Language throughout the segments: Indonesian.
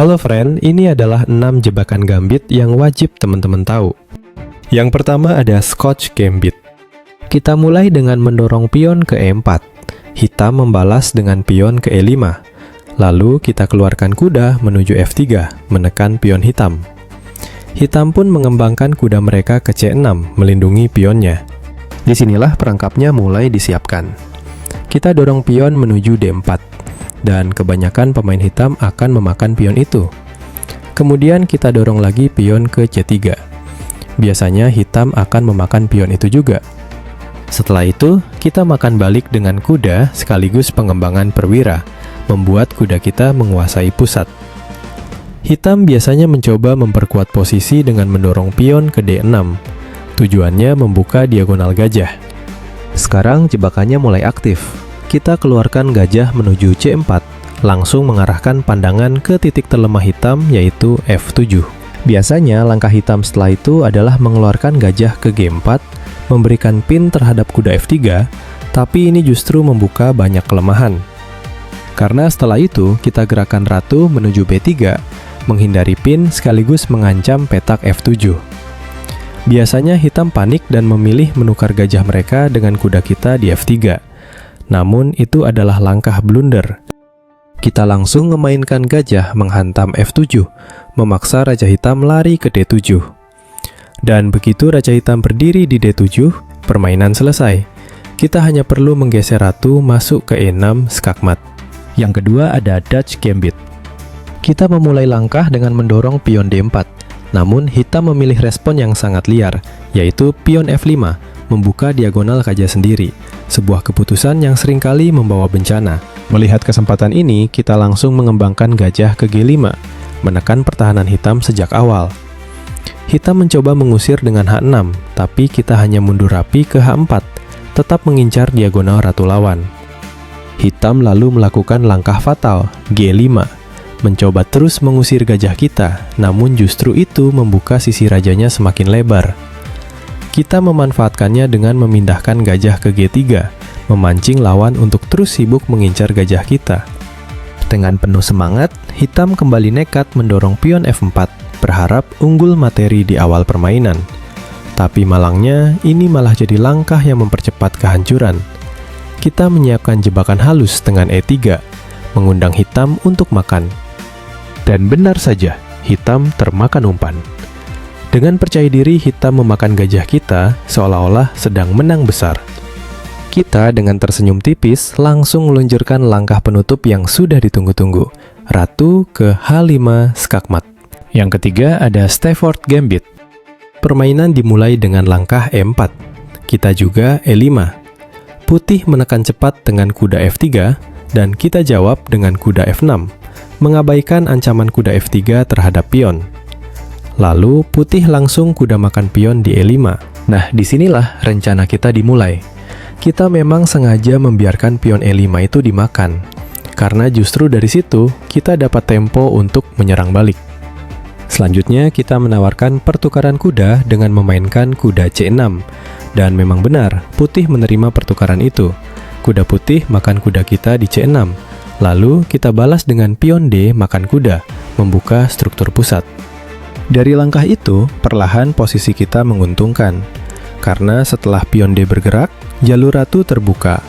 Halo friend, ini adalah 6 jebakan gambit yang wajib teman-teman tahu. Yang pertama ada Scotch Gambit. Kita mulai dengan mendorong pion ke E4. Hitam membalas dengan pion ke E5. Lalu kita keluarkan kuda menuju F3, menekan pion hitam. Hitam pun mengembangkan kuda mereka ke C6, melindungi pionnya. Disinilah perangkapnya mulai disiapkan. Kita dorong pion menuju D4. Dan kebanyakan pemain hitam akan memakan pion itu. Kemudian kita dorong lagi pion ke C3. Biasanya hitam akan memakan pion itu juga. Setelah itu, kita makan balik dengan kuda sekaligus pengembangan perwira, membuat kuda kita menguasai pusat. Hitam biasanya mencoba memperkuat posisi dengan mendorong pion ke D6. Tujuannya membuka diagonal gajah. Sekarang jebakannya mulai aktif. Kita keluarkan gajah menuju C4, langsung mengarahkan pandangan ke titik terlemah hitam yaitu F7. Biasanya langkah hitam setelah itu adalah mengeluarkan gajah ke G4, memberikan pin terhadap kuda F3, tapi ini justru membuka banyak kelemahan. Karena setelah itu kita gerakan ratu menuju B3, menghindari pin sekaligus mengancam petak F7. Biasanya hitam panik dan memilih menukar gajah mereka dengan kuda kita di F3. Namun itu adalah langkah blunder. Kita langsung memainkan gajah menghantam F7, memaksa Raja Hitam lari ke D7. Dan begitu Raja Hitam berdiri di D7, permainan selesai. Kita hanya perlu menggeser ratu masuk ke E6 skakmat. Yang kedua ada Dutch Gambit. Kita memulai langkah dengan mendorong pion D4. Namun hitam memilih respon yang sangat liar, yaitu pion F5, membuka diagonal gajah sendiri, sebuah keputusan yang seringkali membawa bencana. Melihat kesempatan ini, kita langsung mengembangkan gajah ke G5, menekan pertahanan hitam sejak awal. Hitam mencoba mengusir dengan H6, tapi kita hanya mundur rapi ke H4, tetap mengincar diagonal ratu lawan. Hitam lalu melakukan langkah fatal, G5, mencoba terus mengusir gajah kita, namun justru itu membuka sisi rajanya semakin lebar. Kita memanfaatkannya dengan memindahkan gajah ke G3, memancing lawan untuk terus sibuk mengincar gajah kita. Dengan penuh semangat, hitam kembali nekat mendorong pion F4, berharap unggul materi di awal permainan. Tapi malangnya, ini malah jadi langkah yang mempercepat kehancuran. Kita menyiapkan jebakan halus dengan E3, mengundang hitam untuk makan. Dan benar saja, hitam termakan umpan. Dengan percaya diri hitam memakan gajah kita, seolah-olah sedang menang besar. Kita dengan tersenyum tipis langsung meluncurkan langkah penutup yang sudah ditunggu-tunggu, ratu ke H5 skakmat. Yang ketiga ada Stafford Gambit. Permainan dimulai dengan langkah E4. Kita juga E5. Putih menekan cepat dengan kuda F3, dan kita jawab dengan kuda F6, mengabaikan ancaman kuda F3 terhadap pion. Lalu putih langsung kuda makan pion di E5. Nah, disinilah rencana kita dimulai. Kita memang sengaja membiarkan pion E5 itu dimakan, karena justru dari situ kita dapat tempo untuk menyerang balik. Selanjutnya kita menawarkan pertukaran kuda dengan memainkan kuda C6. Dan memang benar, putih menerima pertukaran itu. Kuda putih makan kuda kita di C6. Lalu kita balas dengan pion D makan kuda, membuka struktur pusat. Dari langkah itu, perlahan posisi kita menguntungkan. Karena setelah pion D bergerak, jalur ratu terbuka,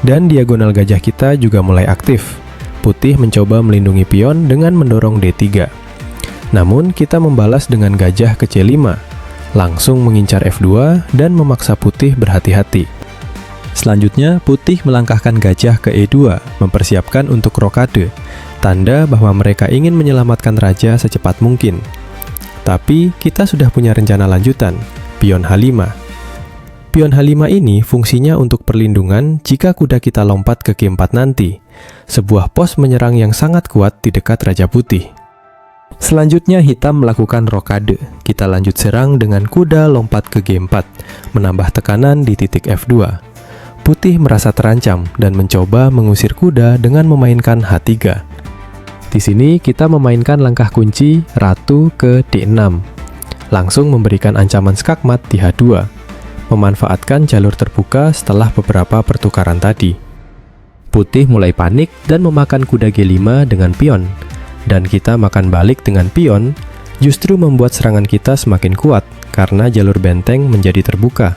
dan diagonal gajah kita juga mulai aktif. Putih mencoba melindungi pion dengan mendorong D3. Namun, kita membalas dengan gajah ke C5, langsung mengincar F2 dan memaksa putih berhati-hati. Selanjutnya, putih melangkahkan gajah ke E2, mempersiapkan untuk rokade, tanda bahwa mereka ingin menyelamatkan raja secepat mungkin. Tapi, kita sudah punya rencana lanjutan, pion H5. Pion H5 ini fungsinya untuk perlindungan jika kuda kita lompat ke G4 nanti, sebuah pos menyerang yang sangat kuat di dekat Raja Putih. Selanjutnya hitam melakukan rokade. Kita lanjut serang dengan kuda lompat ke G4, menambah tekanan di titik F2. Putih merasa terancam dan mencoba mengusir kuda dengan memainkan H3. Di sini kita memainkan langkah kunci ratu ke D6, langsung memberikan ancaman skakmat di H2, memanfaatkan jalur terbuka setelah beberapa pertukaran tadi. Putih mulai panik dan memakan kuda G5 dengan pion. dan kita makan balik dengan pion, justru membuat serangan kita semakin kuat karena jalur benteng menjadi terbuka.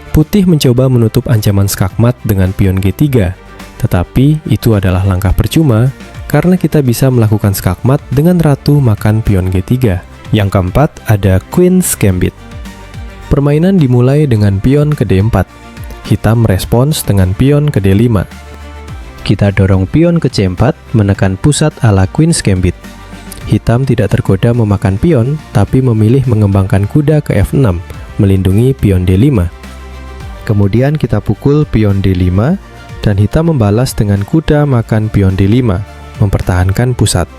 Putih mencoba menutup ancaman skakmat dengan pion G3, tetapi itu adalah langkah percuma karena kita bisa melakukan skakmat dengan ratu makan pion G3. Yang keempat ada Queen's Gambit. Permainan dimulai dengan pion ke D4. Hitam merespons dengan pion ke D5. Kita dorong pion ke C4 menekan pusat ala Queen's Gambit. Hitam tidak tergoda memakan pion, tapi memilih mengembangkan kuda ke F6, melindungi pion D5. Kemudian kita pukul pion D5, dan hitam membalas dengan kuda makan pion D5, mempertahankan pusat.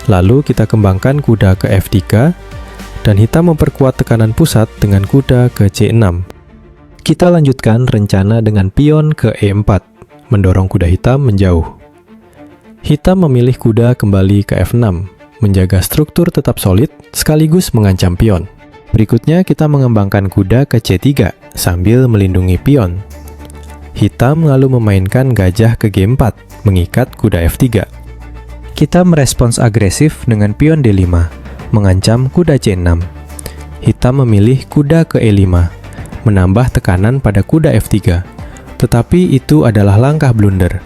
Lalu kita kembangkan kuda ke F3, dan hitam memperkuat tekanan pusat dengan kuda ke C6. Kita lanjutkan rencana dengan pion ke E4, mendorong kuda hitam menjauh. Hitam memilih kuda kembali ke F6, menjaga struktur tetap solid sekaligus mengancam pion. Berikutnya kita mengembangkan kuda ke C3 sambil melindungi pion. Hitam lalu memainkan gajah ke G4, mengikat kuda F3. Kita merespons agresif dengan pion D5, mengancam kuda C6. Hitam memilih kuda ke E5, menambah tekanan pada kuda F3. Tetapi itu adalah langkah blunder.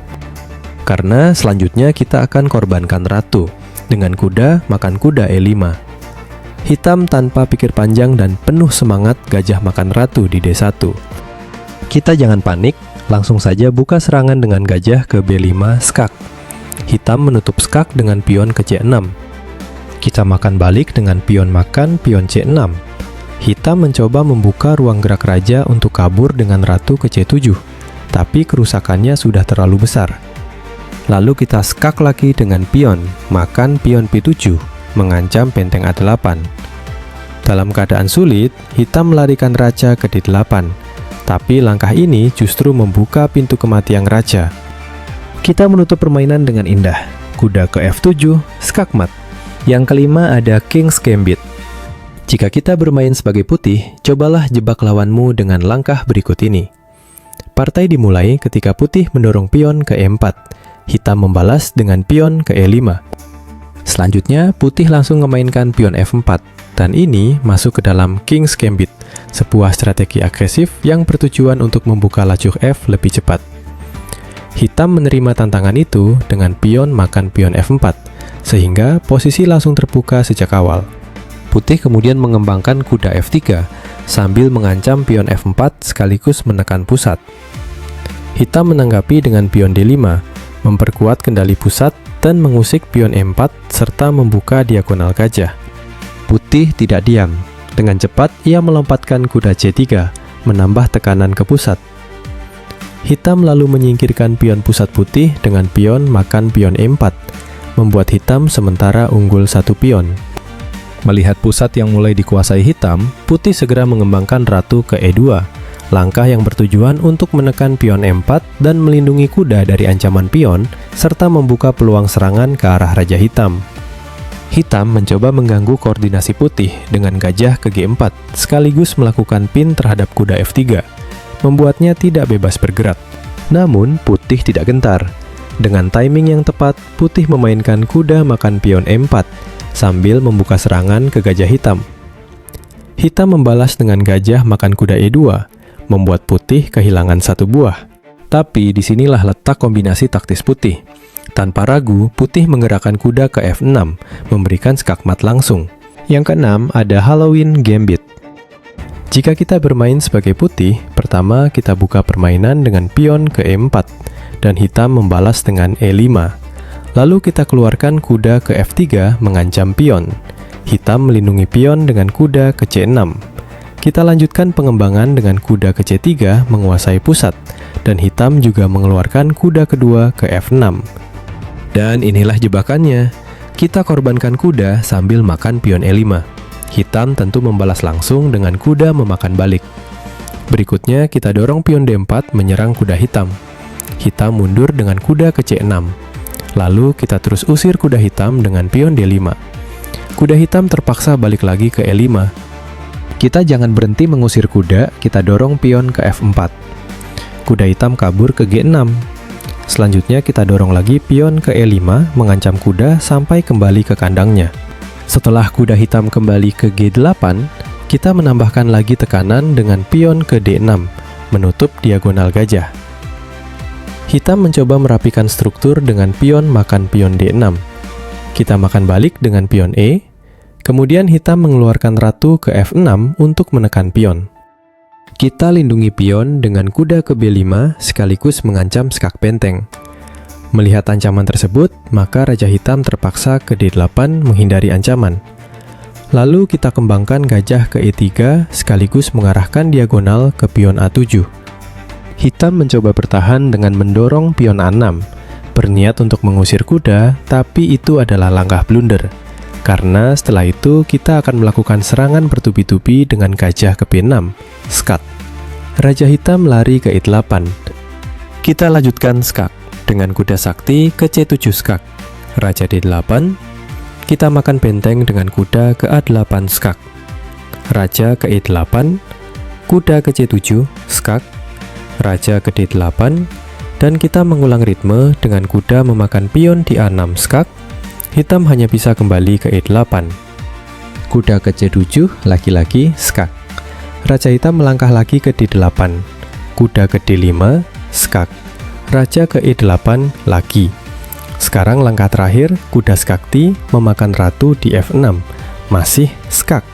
Karena selanjutnya kita akan korbankan ratu, dengan kuda makan kuda E5. Hitam tanpa pikir panjang dan penuh semangat gajah makan ratu di D1. Kita jangan panik, langsung saja buka serangan dengan gajah ke B5 skak. Hitam menutup skak dengan pion ke C6. Kita makan balik dengan pion makan pion C6. Hitam mencoba membuka ruang gerak raja untuk kabur dengan ratu ke C7, tapi kerusakannya sudah terlalu besar. Lalu kita skak lagi dengan pion, makan pion P7, mengancam benteng A8. Dalam keadaan sulit, hitam melarikan raja ke D8, tapi langkah ini justru membuka pintu kematian raja. Kita menutup permainan dengan indah, kuda ke F7, skakmat. Yang kelima ada King's Gambit. Jika kita bermain sebagai putih, cobalah jebak lawanmu dengan langkah berikut ini. Partai dimulai ketika putih mendorong pion ke E4. Hitam membalas dengan pion ke E5. Selanjutnya, putih langsung memainkan pion F4. Dan ini masuk ke dalam King's Gambit, sebuah strategi agresif yang bertujuan untuk membuka lacur F lebih cepat. Hitam menerima tantangan itu dengan pion makan pion F4. Sehingga posisi langsung terbuka sejak awal. Putih kemudian mengembangkan kuda F3 sambil mengancam pion F4 sekaligus menekan pusat. Hitam menanggapi dengan pion D5, memperkuat kendali pusat dan mengusik pion E4 serta membuka diagonal gajah. Putih tidak diam. Dengan cepat ia melompatkan kuda C3, menambah tekanan ke pusat. Hitam lalu menyingkirkan pion pusat putih dengan pion makan pion E4, membuat hitam sementara unggul satu pion. Melihat pusat yang mulai dikuasai hitam, putih segera mengembangkan ratu ke E2, langkah yang bertujuan untuk menekan pion E4 dan melindungi kuda dari ancaman pion, serta membuka peluang serangan ke arah raja hitam. Hitam mencoba mengganggu koordinasi putih dengan gajah ke G4, sekaligus melakukan pin terhadap kuda F3, membuatnya tidak bebas bergerak. Namun, putih tidak gentar. Dengan timing yang tepat, putih memainkan kuda makan pion E4 sambil membuka serangan ke gajah hitam. Hitam membalas dengan gajah makan kuda E2, membuat putih kehilangan satu buah. Tapi disinilah letak kombinasi taktis putih. Tanpa ragu, putih menggerakkan kuda ke F6, memberikan skakmat langsung. Yang keenam ada Halloween Gambit. Jika kita bermain sebagai putih, pertama kita buka permainan dengan pion ke E4, dan hitam membalas dengan E5. Lalu kita keluarkan kuda ke F3 mengancam pion. Hitam melindungi pion dengan kuda ke C6. Kita lanjutkan pengembangan dengan kuda ke C3 menguasai pusat, dan hitam juga mengeluarkan kuda kedua ke F6. Dan inilah jebakannya. Kita korbankan kuda sambil makan pion E5. Hitam tentu membalas langsung dengan kuda memakan balik. Berikutnya kita dorong pion D4 menyerang kuda hitam. Hitam mundur dengan kuda ke C6. Lalu kita terus usir kuda hitam dengan pion D5. Kuda hitam terpaksa balik lagi ke E5. Kita jangan berhenti mengusir kuda, kita dorong pion ke F4. Kuda hitam kabur ke G6. Selanjutnya kita dorong lagi pion ke E5 mengancam kuda sampai kembali ke kandangnya. Setelah kuda hitam kembali ke G8, kita menambahkan lagi tekanan dengan pion ke D6, menutup diagonal gajah. Hitam mencoba merapikan struktur dengan pion makan pion D6. Kita makan balik dengan pion E, kemudian hitam mengeluarkan ratu ke F6 untuk menekan pion. Kita lindungi pion dengan kuda ke B5 sekaligus mengancam skak benteng. Melihat ancaman tersebut, maka Raja Hitam terpaksa ke D8 menghindari ancaman. Lalu kita kembangkan gajah ke E3 sekaligus mengarahkan diagonal ke pion A7. Hitam mencoba bertahan dengan mendorong pion A6, berniat untuk mengusir kuda, tapi itu adalah langkah blunder. Karena setelah itu kita akan melakukan serangan bertubi-tubi dengan gajah ke B6, skat. Raja Hitam lari ke E8. Kita lanjutkan skak dengan kuda sakti ke C7 skak. Raja D8. Kita makan benteng dengan kuda ke A8 skak. Raja ke E8. Kuda ke C7 skak. Raja ke D8. Dan kita mengulang ritme dengan kuda memakan pion di A6 skak. Hitam hanya bisa kembali ke E8. Kuda ke C7, lagi-lagi skak. Raja Hitam melangkah lagi ke D8. Kuda ke D5, skak. Raja ke E8 lagi. Sekarang langkah terakhir, kuda skakti memakan ratu di F6. Masih skak.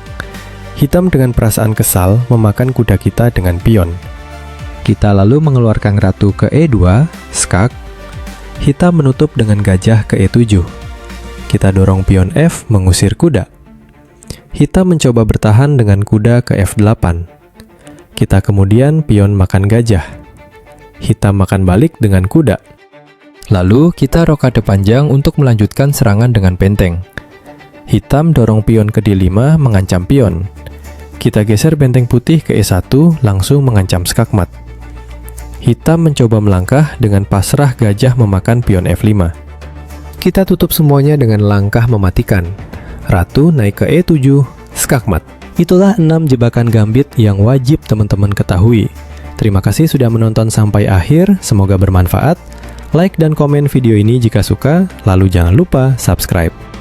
Hitam dengan perasaan kesal memakan kuda kita dengan pion. Kita lalu mengeluarkan ratu ke E2, skak. Hitam menutup dengan gajah ke E7. Kita dorong pion F mengusir kuda. Hitam mencoba bertahan dengan kuda ke F8. Kita kemudian pion makan gajah. Hitam makan balik dengan kuda. Lalu kita rokade panjang untuk melanjutkan serangan dengan benteng. Hitam dorong pion ke D5 mengancam pion. Kita geser benteng putih ke E1 langsung mengancam skakmat. Hitam mencoba melangkah dengan pasrah gajah memakan pion F5. Kita tutup semuanya dengan langkah mematikan. Ratu naik ke E7, skakmat. Itulah 6 jebakan gambit yang wajib teman-teman ketahui. Terima kasih sudah menonton sampai akhir, semoga bermanfaat. Like dan komen video ini jika suka, lalu jangan lupa subscribe.